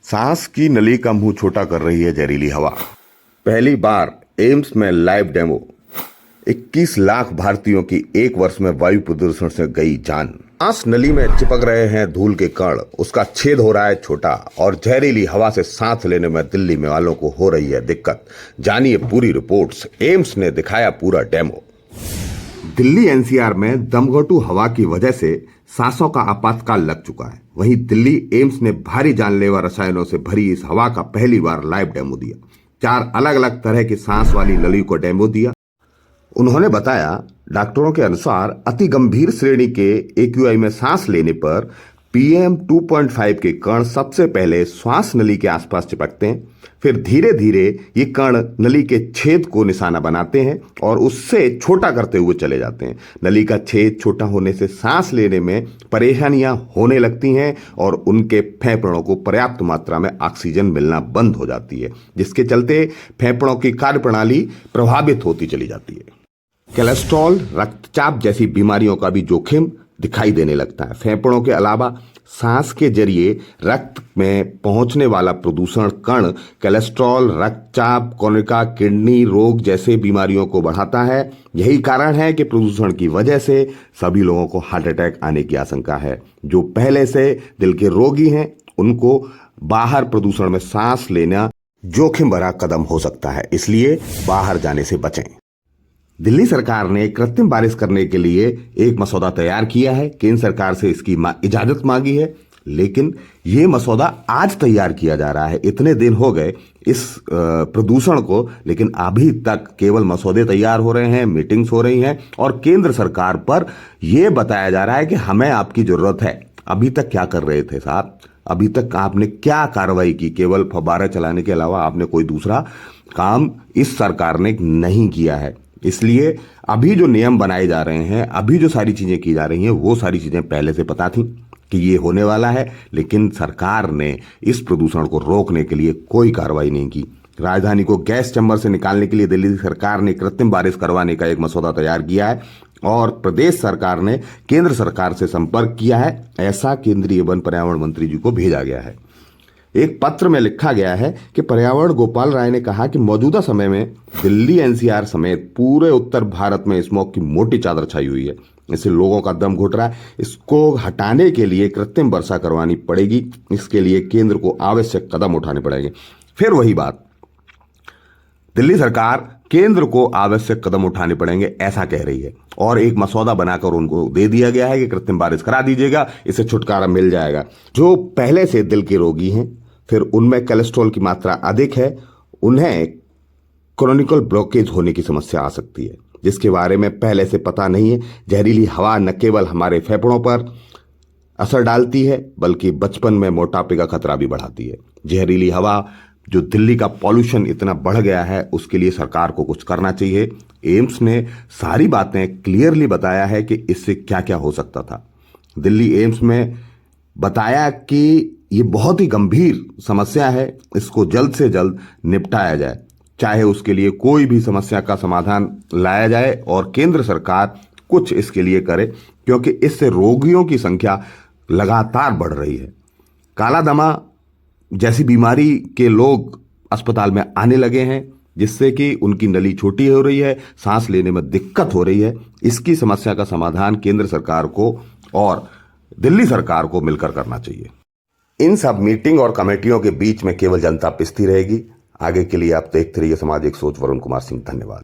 सांस की नली का मुंह छोटा कर रही है जहरीली हवा। पहली बार एम्स में लाइव डेमो। 21 लाख भारतीयों की एक वर्ष में वायु प्रदूषण से गई जान। सांस नली में चिपक रहे हैं धूल के कण, उसका छेद हो रहा है छोटा और जहरीली हवा से सांस लेने में दिल्ली में वालों को हो रही है दिक्कत। जानिए पूरी रिपोर्ट्स। एम्स ने दिखाया पूरा डेमो। दिल्ली एनसीआर में दमघोंटू हवा की वजह से सांसों का आपातकाल लग चुका है। वहीं दिल्ली एम्स ने भारी जानलेवा रसायनों से भरी इस हवा का पहली बार लाइव डेमो दिया। 4 अलग अलग तरह की सांस वाली नली को डेमो दिया। उन्होंने बताया, डॉक्टरों के अनुसार अति गंभीर श्रेणी के एक्यूआई में सांस लेने पर PM 2.5 के कण सबसे पहले श्वास नली के आसपास चिपकते हैं, फिर धीरे धीरे ये कण नली के छेद को निशाना बनाते हैं और उससे छोटा करते हुए चले जाते हैं। नली का छेद छोटा होने से सांस लेने में परेशानियां होने लगती हैं और उनके फेफड़ों को पर्याप्त मात्रा में ऑक्सीजन मिलना बंद हो जाती है, जिसके चलते फेफड़ों की कार्यप्रणाली प्रभावित होती चली जाती है। कोलेस्ट्रॉल, रक्तचाप जैसी बीमारियों का भी जोखिम दिखाई देने लगता है। फेफड़ों के अलावा सांस के जरिए रक्त में पहुंचने वाला प्रदूषण कण कोलेस्ट्रॉल, रक्तचाप, कोनिका किडनी रोग जैसे बीमारियों को बढ़ाता है। यही कारण है कि प्रदूषण की वजह से सभी लोगों को हार्ट अटैक आने की आशंका है। जो पहले से दिल के रोगी हैं, उनको बाहर प्रदूषण में सांस लेना जोखिम भरा कदम हो सकता है, इसलिए बाहर जाने से बचें। दिल्ली सरकार ने कृत्रिम बारिश करने के लिए एक मसौदा तैयार किया है। केंद्र सरकार से इसकी इजाजत मांगी है, लेकिन ये मसौदा आज तैयार किया जा रहा है। इतने दिन हो गए इस प्रदूषण को, लेकिन अभी तक केवल मसौदे तैयार हो रहे हैं, मीटिंग्स हो रही हैं और केंद्र सरकार पर यह बताया जा रहा है कि हमें आपकी जरूरत है। अभी तक क्या कर रहे थे साहब? अभी तक आपने क्या कार्रवाई की? केवल फव्वारा चलाने के अलावा आपने कोई दूसरा काम इस सरकार ने नहीं किया है। इसलिए अभी जो नियम बनाए जा रहे हैं, अभी जो सारी चीजें की जा रही हैं, वो सारी चीजें पहले से पता थी कि ये होने वाला है, लेकिन सरकार ने इस प्रदूषण को रोकने के लिए कोई कार्रवाई नहीं की। राजधानी को गैस चैम्बर से निकालने के लिए दिल्ली सरकार ने कृत्रिम बारिश करवाने का एक मसौदा तैयार किया है और प्रदेश सरकार ने केंद्र सरकार से संपर्क किया है। ऐसा केंद्रीय वन पर्यावरण मंत्री जी को भेजा गया है। एक पत्र में लिखा गया है कि पर्यावरण गोपाल राय ने कहा कि मौजूदा समय में दिल्ली एनसीआर समेत पूरे उत्तर भारत में स्मॉग की मोटी चादर छाई हुई है। इससे लोगों का दम घुट रहा है। इसको हटाने के लिए कृत्रिम वर्षा करवानी पड़ेगी। इसके लिए केंद्र को आवश्यक कदम उठाने पड़ेंगे। फिर वही बात, दिल्ली सरकार केंद्र को आवश्यक कदम उठाने पड़ेंगे ऐसा कह रही है और एक मसौदा बनाकर उनको दे दिया गया है कि कृत्रिम बारिश करा दीजिएगा, इससे छुटकारा मिल जाएगा। जो पहले से दिल के रोगी हैं, फिर उनमें कोलेस्ट्रॉल की मात्रा अधिक है, उन्हें क्रोनिकल ब्लॉकेज होने की समस्या आ सकती है, जिसके बारे में पहले से पता नहीं है। जहरीली हवा न केवल हमारे फेफड़ों पर असर डालती है, बल्कि बचपन में मोटापे का खतरा भी बढ़ाती है। जहरीली हवा, जो दिल्ली का पॉल्यूशन इतना बढ़ गया है, उसके लिए सरकार को कुछ करना चाहिए। एम्स ने सारी बातें क्लियरली बताया है कि इससे क्या क्या हो सकता था। दिल्ली एम्स में बताया कि ये बहुत ही गंभीर समस्या है, इसको जल्द से जल्द निपटाया जाए, चाहे उसके लिए कोई भी समस्या का समाधान लाया जाए और केंद्र सरकार कुछ इसके लिए करे, क्योंकि इससे रोगियों की संख्या लगातार बढ़ रही है। काला दमा जैसी बीमारी के लोग अस्पताल में आने लगे हैं, जिससे कि उनकी नली छोटी हो रही है, सांस लेने में दिक्कत हो रही है। इसकी समस्या का समाधान केंद्र सरकार को और दिल्ली सरकार को मिलकर करना चाहिए। इन सब मीटिंग और कमेटियों के बीच में केवल जनता पिसती रहेगी। आगे के लिए आप देखते रहिए सामाजिक सोच। वरुण कुमार सिंह, धन्यवाद।